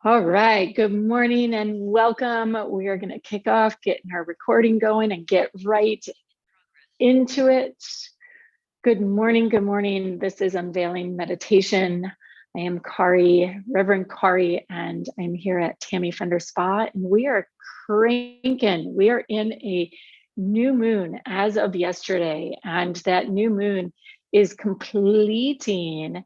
All right, good morning and welcome. We are going to kick off, getting our recording going and get right into it. Good morning, good morning. This is Unveiling Meditation. I am Kari, Reverend Kari, and I'm here at Tammy Fender Spa, and we are cranking. We are in a new moon as of yesterday, and that new moon is completing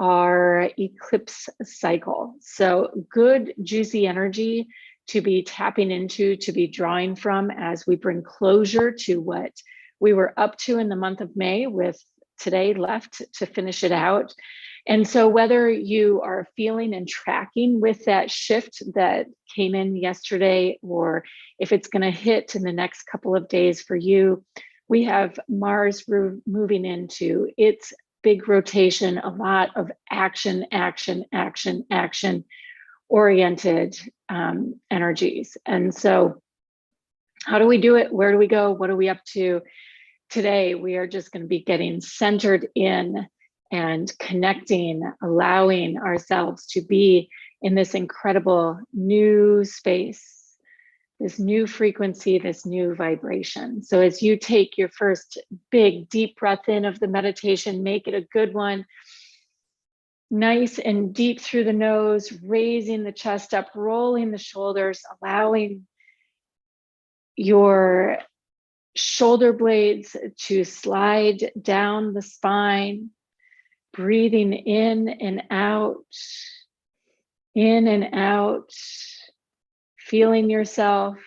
our eclipse cycle. So good, juicy energy to be tapping into, to be drawing from as we bring closure to what we were up to in the month of May, with today left to finish it out. And so whether you are feeling and tracking with that shift that came in yesterday, or if it's going to hit in the next couple of days for you, we have Mars moving into its big rotation, a lot of action, action, action, action oriented energies. And so how do we do it? Where do we go? What are we up to? Today, we are just going to be getting centered in and connecting, allowing ourselves to be in this incredible new space, this new frequency, this new vibration. So as you take your first big, deep breath in of the meditation, make it a good one. Nice and deep through the nose, raising the chest up, rolling the shoulders, allowing your shoulder blades to slide down the spine, breathing in and out, feeling yourself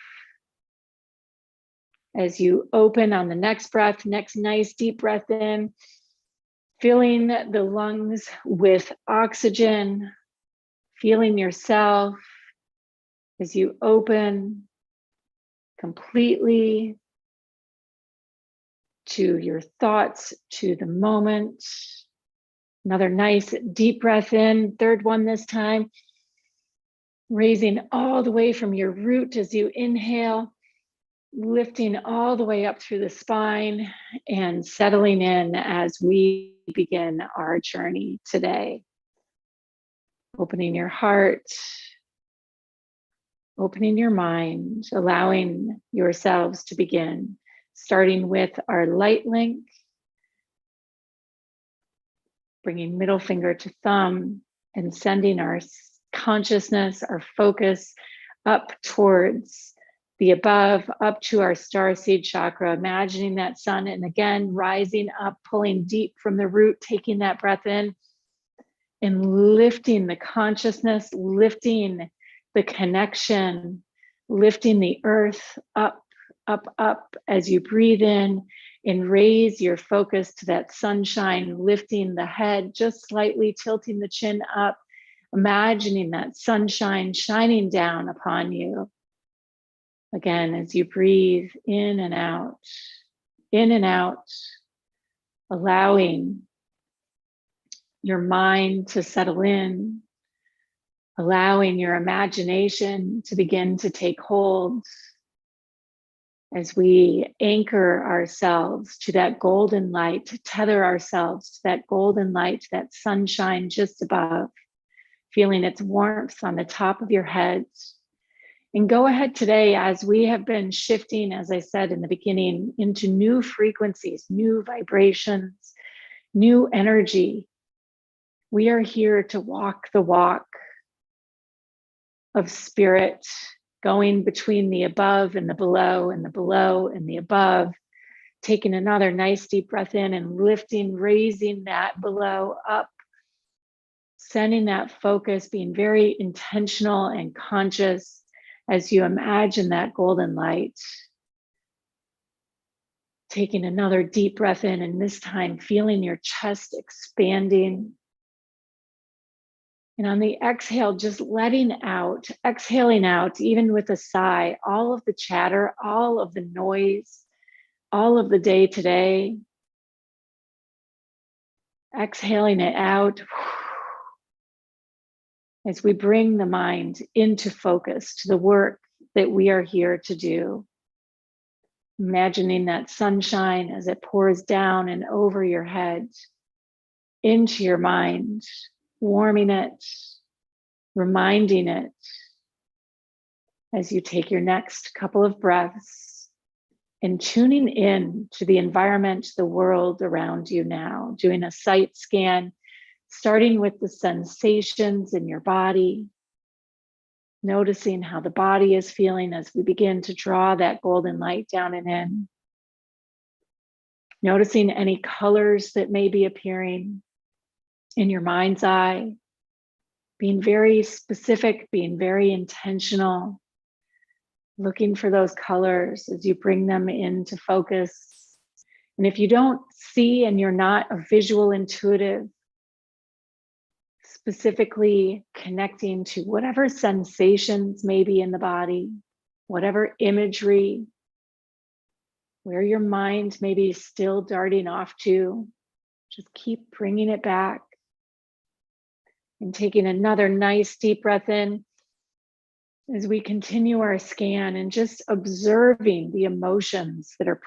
as you open on the next breath, next nice deep breath in, filling the lungs with oxygen, feeling yourself as you open completely to your thoughts, to the moment. Another nice deep breath in, third one this time, raising all the way from your root as you inhale, lifting all the way up through the spine and settling in as we begin our journey today. Opening your heart, opening your mind, allowing yourselves to begin, starting with our light link, bringing middle finger to thumb and sending our consciousness, our focus up towards the above, up to our starseed chakra, imagining that sun, and again, rising up, pulling deep from the root, taking that breath in and lifting the consciousness, lifting the connection, lifting the earth up, up, up as you breathe in and raise your focus to that sunshine, lifting the head, just slightly tilting the chin up, imagining that sunshine shining down upon you. Again, as you breathe in and out, allowing your mind to settle in, allowing your imagination to begin to take hold as we anchor ourselves to that golden light, to tether ourselves to that golden light, that sunshine just above, feeling its warmth on the top of your head. And go ahead today, as we have been shifting, as I said in the beginning, into new frequencies, new vibrations, new energy. We are here to walk the walk of spirit, going between the above and the below, and the below and the above, taking another nice deep breath in and lifting, raising that below up, sending that focus, being very intentional and conscious as you imagine that golden light. Taking another deep breath in, and this time feeling your chest expanding. And on the exhale, just letting out, exhaling out, even with a sigh, all of the chatter, all of the noise, all of the day to day. Exhaling it out as we bring the mind into focus to the work that we are here to do. Imagining that sunshine as it pours down and over your head, into your mind, warming it, reminding it as you take your next couple of breaths and tuning in to the environment, the world around you now, doing a sight scan, starting with the sensations in your body, noticing how the body is feeling as we begin to draw that golden light down and in. Noticing any colors that may be appearing in your mind's eye, being very specific, being very intentional, looking for those colors as you bring them into focus. And if you don't see and you're not a visual intuitive, specifically connecting to whatever sensations may be in the body, whatever imagery, where your mind may be still darting off to, just keep bringing it back and taking another nice deep breath in as we continue our scan and just observing the emotions that are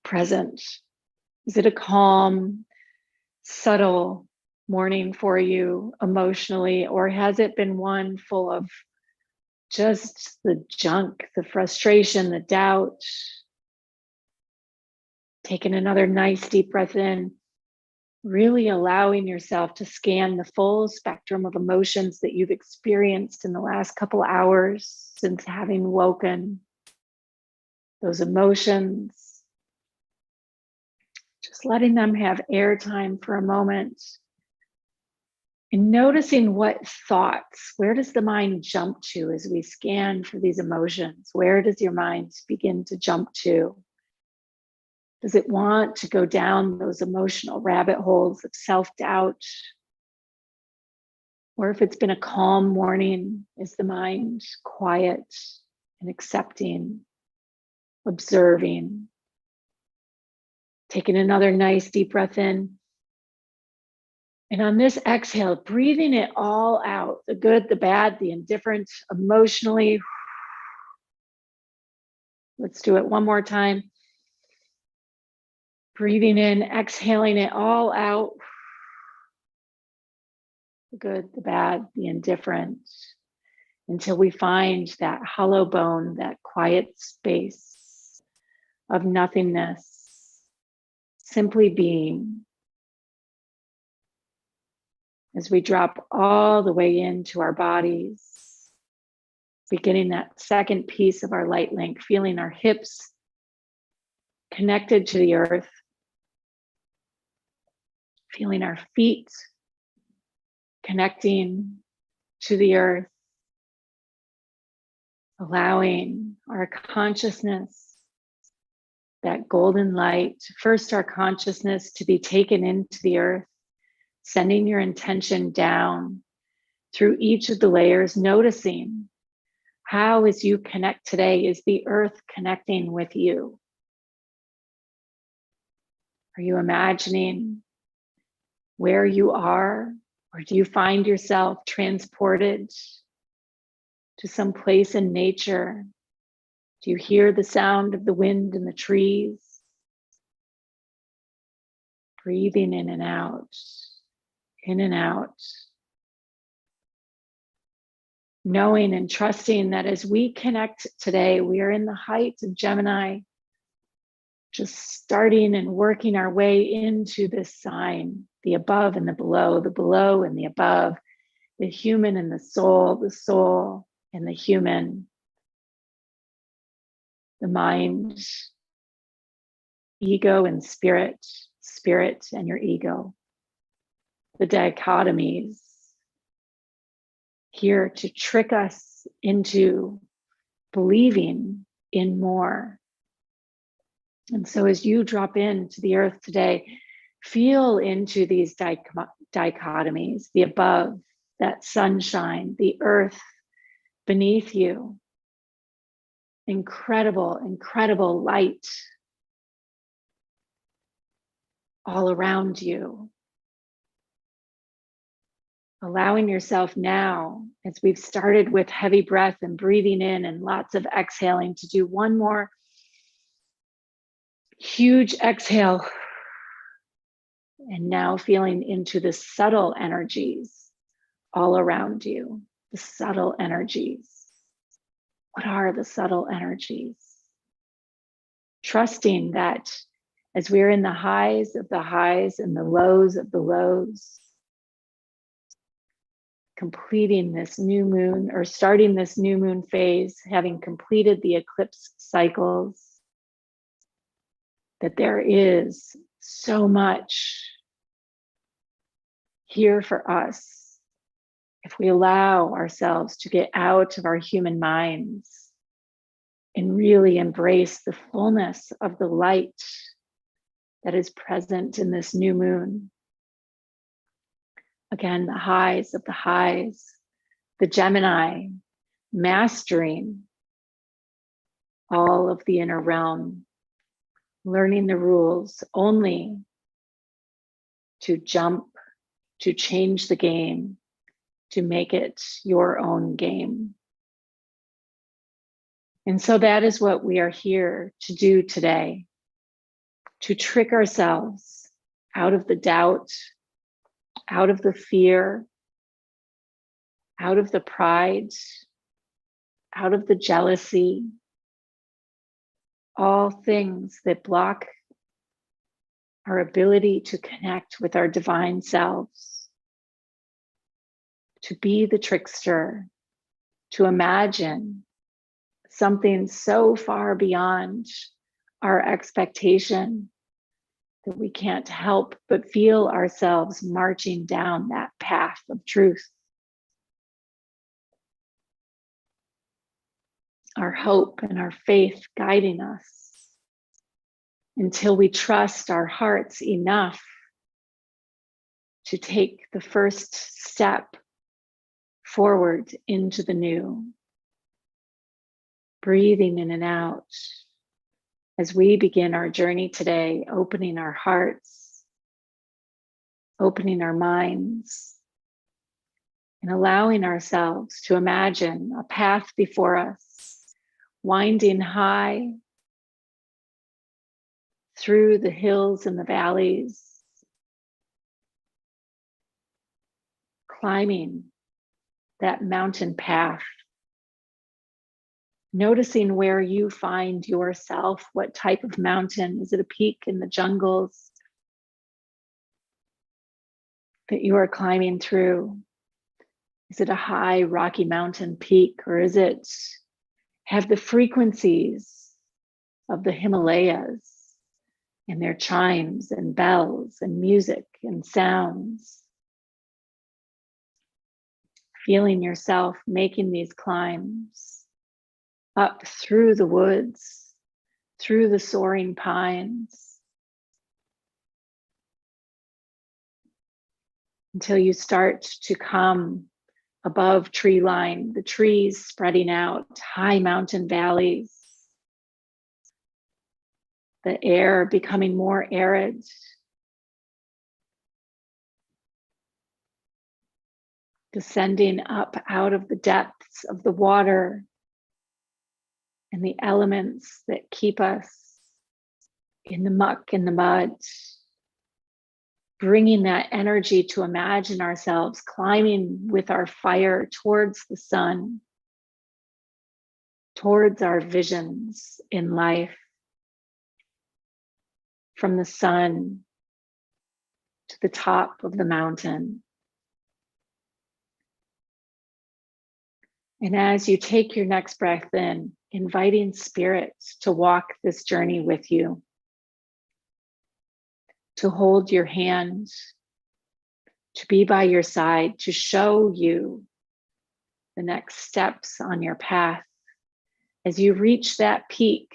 present. Is it a calm, subtle morning for you emotionally, or has it been one full of just the junk, the frustration, the doubt? Taking another nice deep breath in, really allowing yourself to scan the full spectrum of emotions that you've experienced in the last couple hours since having woken. Those emotions, just letting them have airtime for a moment. And noticing what thoughts, where does the mind jump to as we scan for these emotions? Where does your mind begin to jump to? Does it want to go down those emotional rabbit holes of self-doubt? Or if it's been a calm morning, is the mind quiet and accepting, observing? Taking another nice deep breath in. And on this exhale, breathing it all out, the good, the bad, the indifferent, emotionally. Let's do it one more time. Breathing in, exhaling it all out. The good, the bad, the indifferent, until we find that hollow bone, that quiet space of nothingness, simply being. As we drop all the way into our bodies, beginning that second piece of our light link, feeling our hips connected to the earth, feeling our feet connecting to the earth, allowing our consciousness, that golden light, first our consciousness to be taken into the earth, sending your intention down through each of the layers, noticing how, as you connect today, is the earth connecting with you? Are you imagining where you are, or do you find yourself transported to some place in nature? Do you hear the sound of the wind in the trees? Breathing in and out, in and out. Knowing and trusting that as we connect today, we are in the height of Gemini, just starting and working our way into this sign, the above and the below and the above, the human and the soul and the human, the mind, ego and spirit, spirit and your ego, the dichotomies, here to trick us into believing in more. And so as you drop into the earth today, feel into these dichotomies, the above, that sunshine, the earth beneath you, incredible, incredible light all around you. Allowing yourself now, as we've started with heavy breath and breathing in and lots of exhaling, to do one more huge exhale. And now feeling into the subtle energies all around you. the subtle energies. What are the subtle energies? Trusting that as we're in the highs of the highs and the lows of the lows, completing this new moon or starting this new moon phase, having completed the eclipse cycles, that there is so much here for us if we allow ourselves to get out of our human minds and really embrace the fullness of the light that is present in this new moon. Again, the highs of the highs, the Gemini mastering all of the inner realm, learning the rules only to jump, to change the game, to make it your own game. And so that is what we are here to do today, to trick ourselves out of the doubt, out of the fear, out of the pride, out of the jealousy, all things that block our ability to connect with our divine selves, to be the trickster, to imagine something so far beyond our expectation that we can't help but feel ourselves marching down that path of truth. Our hope and our faith guiding us until we trust our hearts enough to take the first step forward into the new. Breathing in and out as we begin our journey today, opening our hearts, opening our minds, and allowing ourselves to imagine a path before us, winding high through the hills and the valleys, climbing that mountain path, noticing where you find yourself, what type of mountain. Is it a peak in the jungles that you are climbing through? Is it a high Rocky Mountain peak, or is it have the frequencies of the Himalayas and their chimes and bells and music and sounds? Feeling yourself making these climbs up through the woods, through the soaring pines, until you start to come above tree line, the trees spreading out, high mountain valleys, the air becoming more arid, descending up out of the depths of the water and the elements that keep us in the muck and the mud, bringing that energy to imagine ourselves climbing with our fire towards the sun, towards our visions in life, from the sun to the top of the mountain. And as you take your next breath in, inviting spirit to walk this journey with you, to hold your hand, to be by your side, to show you the next steps on your path as you reach that peak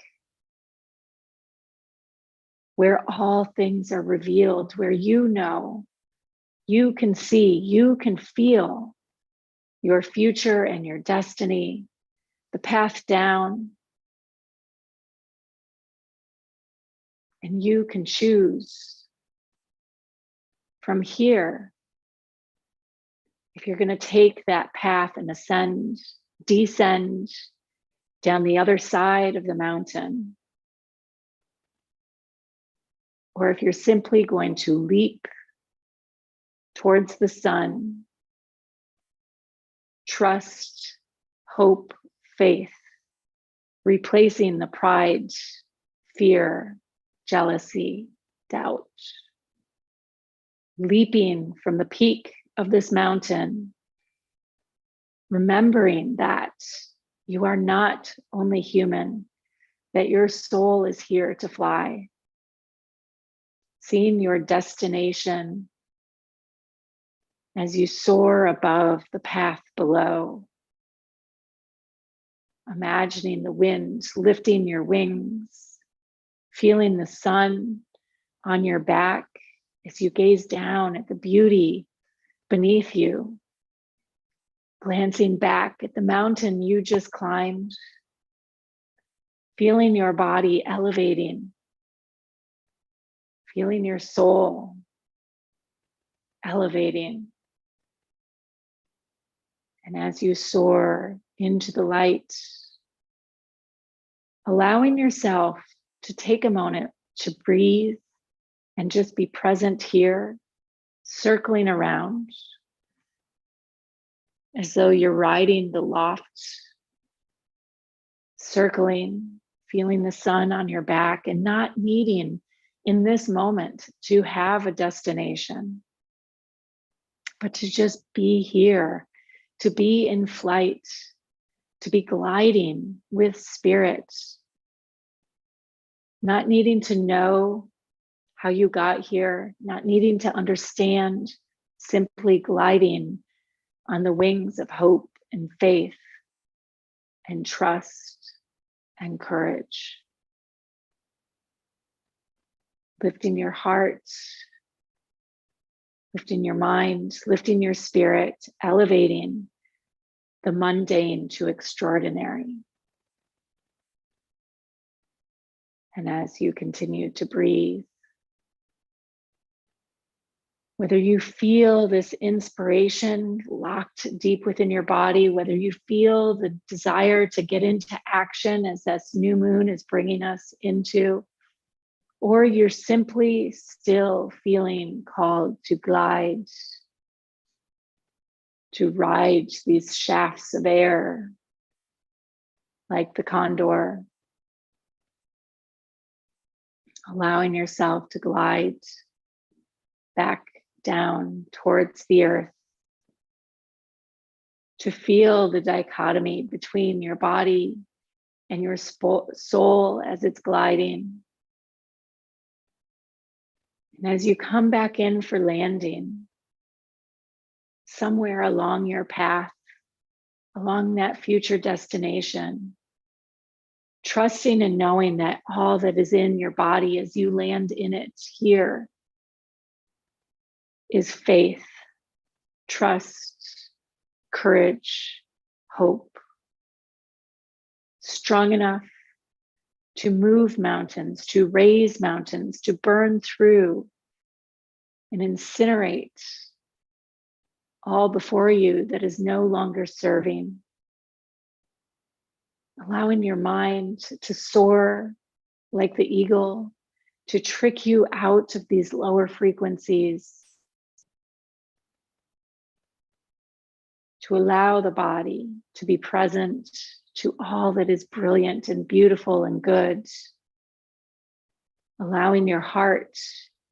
where all things are revealed, where you know, you can see, you can feel your future and your destiny, the path down. And you can choose from here if you're going to take that path and ascend, descend down the other side of the mountain, or if you're simply going to leap towards the sun, trust, hope, faith, replacing the pride, fear, jealousy, doubt. Leaping from the peak of this mountain, remembering that you are not only human, that your soul is here to fly. Seeing your destination as you soar above the path below. Imagining the wind lifting your wings, feeling the sun on your back as you gaze down at the beauty beneath you, glancing back at the mountain you just climbed, feeling your body elevating, feeling your soul elevating. And as you soar into the light, allowing yourself to take a moment to breathe and just be present here, circling around as though you're riding the loft, circling, feeling the sun on your back, and not needing in this moment to have a destination, but to just be here, to be in flight, to be gliding with spirit, not needing to know how you got here, not needing to understand, simply gliding on the wings of hope and faith and trust and courage. Lifting your heart, lifting your mind, lifting your spirit, elevating the mundane to extraordinary. And as you continue to breathe, whether you feel this inspiration locked deep within your body, whether you feel the desire to get into action as this new moon is bringing us into, or you're simply still feeling called to glide, to ride these shafts of air like the condor, allowing yourself to glide back down towards the earth, to feel the dichotomy between your body and your soul as it's gliding. And as you come back in for landing, somewhere along your path, along that future destination, trusting and knowing that all that is in your body as you land in it here is faith, trust, courage, hope, strong enough to move mountains, to raise mountains, to burn through and incinerate all before you that is no longer serving. Allowing your mind to soar like the eagle, to trick you out of these lower frequencies, to allow the body to be present to all that is brilliant and beautiful and good, allowing your heart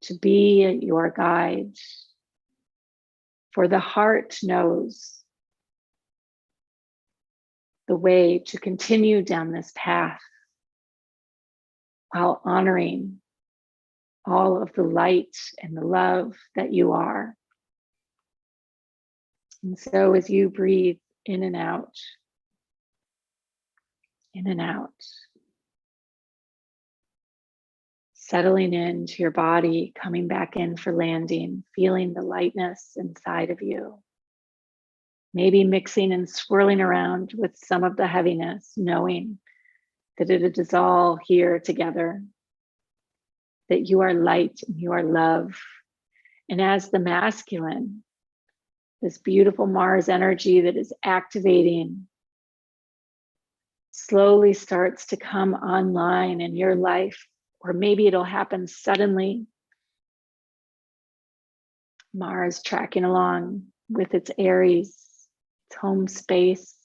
to be your guide, for the heart knows the way to continue down this path while honoring all of the light and the love that you are. And so as you breathe in and out, settling into your body, coming back in for landing, feeling the lightness inside of you. Maybe mixing and swirling around with some of the heaviness, knowing that it is all here together, that you are light and you are love. And as the masculine, this beautiful Mars energy that is activating slowly starts to come online in your life, or maybe it'll happen suddenly. Mars tracking along with its Aries, home space,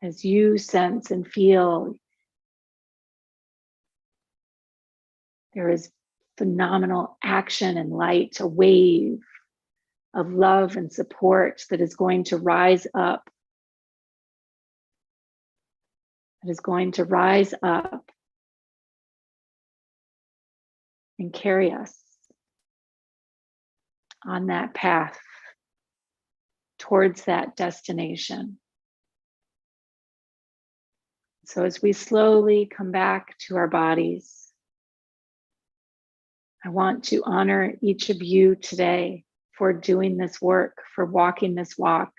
as you sense and feel there is phenomenal action and light, a wave of love and support that is going to rise up, and carry us on that path towards that destination. So as we slowly come back to our bodies, I want to honor each of you today for doing this work, for walking this walk.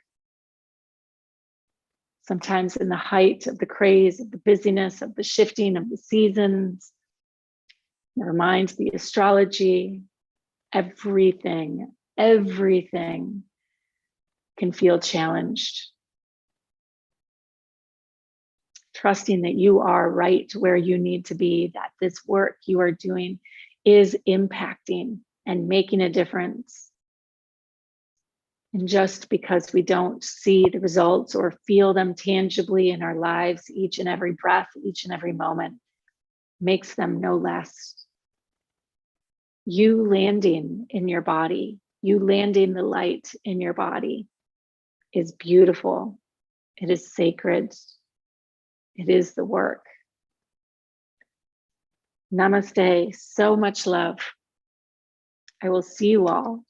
Sometimes in the height of the craze, of the busyness, of the shifting of the seasons, never mind the astrology, everything can feel challenged. Trusting that you are right where you need to be, that this work you are doing is impacting and making a difference. And just because we don't see the results or feel them tangibly in our lives, each and every breath, each and every moment, makes them no less. You landing in your body, you landing the light in your body is beautiful. It is sacred. It is the work. Namaste. So much love. I will see you all